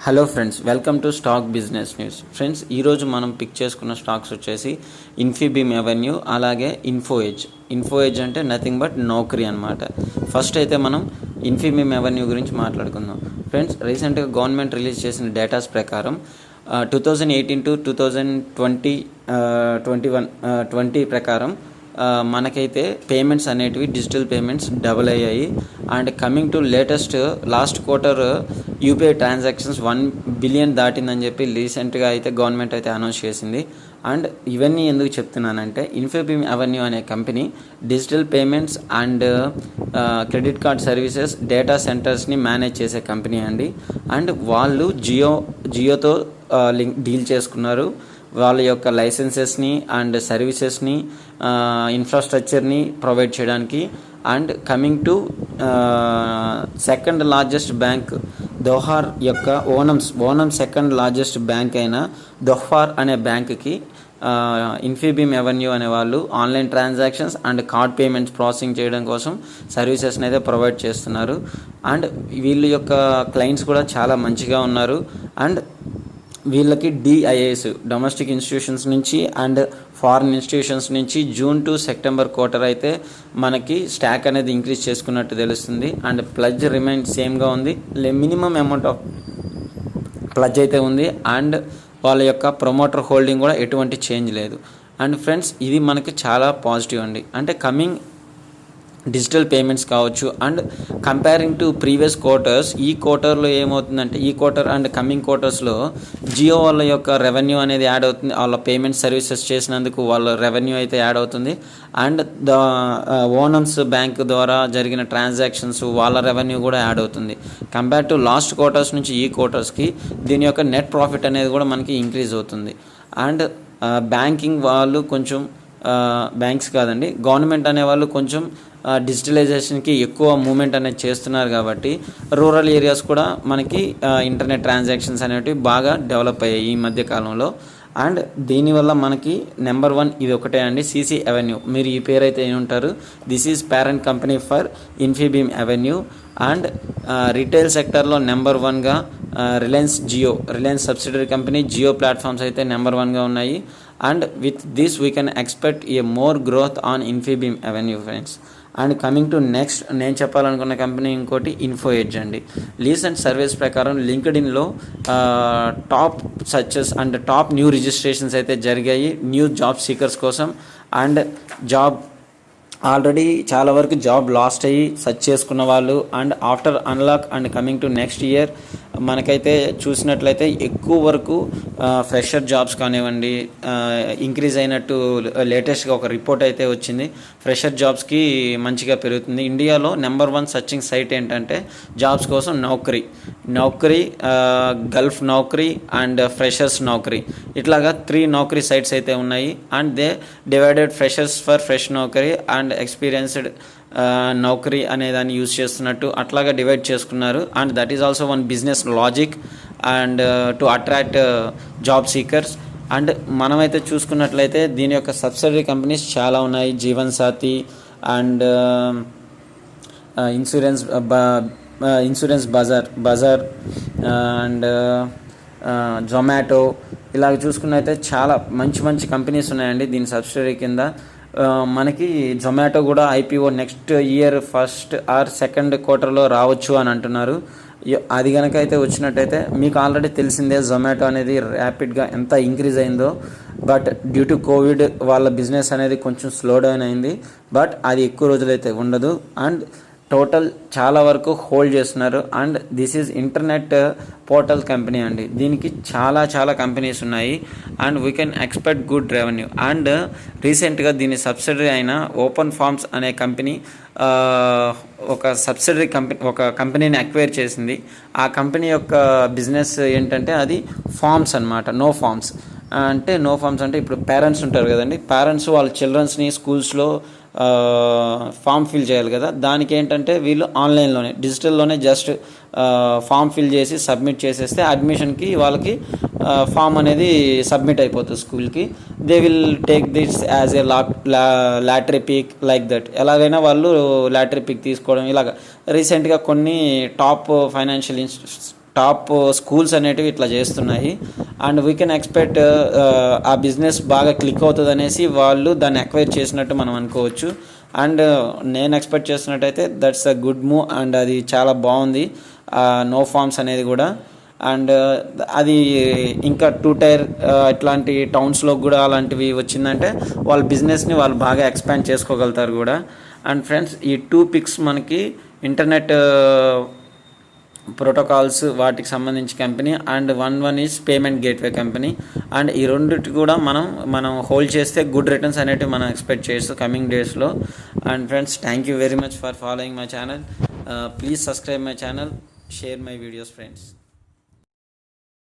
Hello friends, welcome to stock business news. Friends, ఈరోజు మనం pick చేసుకున్న స్టాక్స్ వచ్చేసి ఇన్ఫీబీమ్ అవెన్యూ, అలాగే ఇన్ఫోఎడ్జ్ అంటే నథింగ్ బట్ నౌకరీ అనమాట. ఫస్ట్ అయితే మనం ఇన్ఫీబీమ్ అవెన్యూ గురించి మాట్లాడుకుందాం. ఫ్రెండ్స్, రీసెంట్గా గవర్నమెంట్ రిలీజ్ చేసిన డేటాస్ ప్రకారం 2018 to 2020 ప్రకారం మనకైతే పేమెంట్స్ అనేటివి డిజిటల్ పేమెంట్స్ డబుల్ అయ్యాయి. And coming to last quarter UPI transactions 1 billion దాటిందని చెప్పి రీసెంట్గా అయితే గవర్నమెంట్ అయితే అనౌన్స్ చేసింది. అండ్ ఇవన్నీ ఎందుకు చెప్తున్నానంటే, ఇన్ఫోబీమ్ అవెన్యూ అనే company digital payments and credit card services data సెంటర్స్ని మేనేజ్ చేసే కంపెనీ అండి. అండ్ వాళ్ళు జియోతో డీల్ చేసుకున్నారు. వాళ్ళ యొక్క లైసెన్సెస్ని అండ్ సర్వీసెస్ని ఇన్ఫ్రాస్ట్రక్చర్ని ప్రొవైడ్ చేయడానికి. And coming to second largest bank దోహార్ యొక్క ఓనం సెకండ్ లార్జెస్ట్ బ్యాంక్ అయిన దోహార్ అనే బ్యాంక్కి ఇన్ఫీబీమ్ అవెన్యూ అనే వాళ్ళు online transactions and card payments processing చేయడం కోసం సర్వీసెస్ని అయితే ప్రొవైడ్ చేస్తున్నారు. అండ్ వీళ్ళ యొక్క క్లయింట్స్ కూడా చాలా మంచిగా ఉన్నారు. అండ్ వీళ్ళకి డిఐఏస్ డొమెస్టిక్ ఇన్స్టిట్యూషన్స్ నుంచి అండ్ ఫారిన్ ఇన్స్టిట్యూషన్స్ నుంచి జూన్ టు సెప్టెంబర్ క్వార్టర్ అయితే మనకి స్టాక్ అనేది ఇంక్రీజ్ చేసుకున్నట్టు తెలుస్తుంది. అండ్ ప్లజ్ రిమైన్ సేమ్గా ఉంది, మినిమం అమౌంట్ ఆఫ్ ప్లజ్ అయితే ఉంది. అండ్ వాళ్ళ యొక్క ప్రమోటర్ హోల్డింగ్ కూడా ఎటువంటి చేంజ్ లేదు. అండ్ ఫ్రెండ్స్, ఇది మనకి చాలా పాజిటివ్ అండి. అంటే కమింగ్ డిజిటల్ పేమెంట్స్ కావచ్చు. And comparing to previous quarters, ఈ క్వార్టర్లో ఏమవుతుందంటే, ఈ క్వార్టర్ అండ్ కమింగ్ క్వార్టర్స్లో జియో వాళ్ళ యొక్క రెవెన్యూ అనేది యాడ్ అవుతుంది. వాళ్ళ పేమెంట్ సర్వీసెస్ చేసినందుకు వాళ్ళ రెవెన్యూ అయితే యాడ్ అవుతుంది. అండ్ ఓనమ్స్ బ్యాంక్ ద్వారా జరిగిన ట్రాన్సాక్షన్స్ వాళ్ళ రెవెన్యూ కూడా యాడ్ అవుతుంది. కంపేర్ టు లాస్ట్ క్వార్టర్స్ నుంచి ఈ క్వార్టర్స్కి దీని యొక్క నెట్ ప్రాఫిట్ అనేది కూడా మనకి ఇంక్రీజ్ అవుతుంది. అండ్ బ్యాంకింగ్ వాళ్ళు కొంచెం బ్యాంక్స్ కాదండి, గవర్నమెంట్ అనేవాళ్ళు కొంచెం డిజిటలైజేషన్కి ఎక్కువ మూమెంట్ అనేది చేస్తున్నారు. కాబట్టి రూరల్ ఏరియాస్ కూడా మనకి ఇంటర్నెట్ ట్రాన్సాక్షన్స్ అనేవి బాగా డెవలప్ అయ్యాయి ఈ మధ్య కాలంలో. అండ్ దీనివల్ల మనకి నెంబర్ 1 ఇది ఒకటే అండి, సిసి అవెన్యూ. మీరు ఈ పేరు అయితే ఏమంటారు, this is parent company for Infibeam Avenue. And retail సెక్టర్లో నెంబర్ 1గా Reliance subsidiary company Jio platforms అయితే నెంబర్ 1గా ఉన్నాయి. And with this we can expect a more growth on Infibeam Avenue friends. And coming to next నేను చెప్పాలనుకున్న కంపెనీ ఇంకోటి ఇన్ఫోఎడ్జ్ అండి. రీసెంట్ సర్వేస్ ప్రకారం లింక్డ్ఇన్లో top searches and top new registrations అయితే జరిగాయి న్యూ జాబ్ సీకర్స్ కోసం. అండ్ ఆల్రెడీ చాలా వరకు జాబ్ లాస్ట్ అయ్యి సర్చ్ చేసుకున్న వాళ్ళు. And after unlock and coming to next year మనకైతే చూసినట్లయితే ఎక్కువ వరకు ఫ్రెషర్ జాబ్స్ కానివ్వండి ఇంక్రీజ్ అయినట్టు లేటెస్ట్గా ఒక రిపోర్ట్ అయితే వచ్చింది. ఫ్రెషర్ జాబ్స్కి మంచిగా పెరుగుతుంది. ఇండియాలో నెంబర్ 1 సర్చింగ్ సైట్ ఏంటంటే జాబ్స్ కోసం Naukri, Gulf Naukri and freshers Naukri, ఇట్లాగా 3 నౌకరీ సైట్స్ అయితే ఉన్నాయి. And they divided freshers for fresh Naukri and experienced Naukri అనే దాన్ని యూజ్ చేస్తున్నట్టు అట్లాగా డివైడ్ చేసుకున్నారు. And that is also one business logic and to attract job seekers. And మనమైతే చూసుకున్నట్లయితే దీని యొక్క సబ్సిడరీ కంపెనీస్ చాలా ఉన్నాయి. Jeevansathi and insurance bazaar and Zomato, ఇలాగ చూసుకున్నైతే చాలా మంచి కంపెనీస్ ఉన్నాయండి దీని సబ్సిడరీ కింద. మనకి జొమాటో కూడా IPO next year first or second క్వార్టర్లో రావచ్చు అని అంటున్నారు. అది కనుక అయితే వచ్చినట్టయితే మీకు ఆల్రెడీ తెలిసిందే జొమాటో అనేది ర్యాపిడ్గా ఎంత ఇంక్రీజ్ అయిందో. బట్ డ్యూ టు కోవిడ్ వాళ్ళ బిజినెస్ అనేది కొంచెం స్లో డౌన్ అయింది. బట్ అది ఎక్కువ రోజులైతే ఉండదు. అండ్ టోటల్ చాలా వరకు హోల్డ్ చేస్తున్నారు. And this is internet portal company అండి. దీనికి చాలా కంపెనీస్ ఉన్నాయి. And we can expect good revenue. And రీసెంట్గా దీని సబ్సిడరీ అయిన ఓపెన్ ఫార్మ్స్ అనే కంపెనీ ఒక కంపెనీని అక్వైర్ చేసింది. ఆ కంపెనీ యొక్క బిజినెస్ ఏంటంటే అది ఫార్మ్స్ అనమాట. నో ఫార్మ్స్ అంటే ఇప్పుడు పేరెంట్స్ ఉంటారు కదండి, పేరెంట్స్ వాళ్ళ చిల్డ్రన్స్ని స్కూల్స్లో ఫామ్ ఫిల్ చేయాలి కదా, దానికి ఏంటంటే వీళ్ళు ఆన్లైన్లోనే డిజిటల్లోనే జస్ట్ ఫామ్ ఫిల్ చేసి సబ్మిట్ చేసేస్తే అడ్మిషన్కి వాళ్ళకి ఫామ్ అనేది సబ్మిట్ అయిపోతుంది స్కూల్కి. They will take this as a lottery pick like that. ఎలాగైనా వాళ్ళు లాటరీ పిక్ తీసుకోవడం ఇలాగ రీసెంట్గా కొన్ని టాప్ ఫైనాన్షియల్ టాప్ స్కూల్స్ అనేటివి ఇట్లా చేస్తున్నాయి. అండ్ వీ కెన్ ఎక్స్పెక్ట్ ఆ బిజినెస్ బాగా క్లిక్ అవుతుంది అనేసి వాళ్ళు దాన్ని అక్వైర్ చేసినట్టు మనం అనుకోవచ్చు. అండ్ నేను ఎక్స్పెక్ట్ చేస్తున్నట్టయితే that's a good move and అది చాలా బాగుంది నో ఫార్మ్స్ అనేది కూడా. అండ్ అది ఇంకా 2 టైర్ ఇట్లాంటి టౌన్స్లో కూడా అలాంటివి వచ్చిందంటే వాళ్ళ బిజినెస్ని వాళ్ళు బాగా ఎక్స్పాండ్ చేసుకోగలుగుతారు కూడా. అండ్ ఫ్రెండ్స్, ఈ 2 పిక్స్ మనకి ఇంటర్నెట్ ప్రోటోకాల్స్ వాటికి సంబంధించి company, and one is payment gateway company. And ఈ రెండిటి కూడా మనం హోల్డ్ చేస్తే గుడ్ రిటర్న్స్ అనేటివి మనం ఎక్స్పెక్ట్ చేయొచ్చు కమింగ్ డేస్లో. And friends, thank you very much for following my channel. Please subscribe my channel, share my videos friends.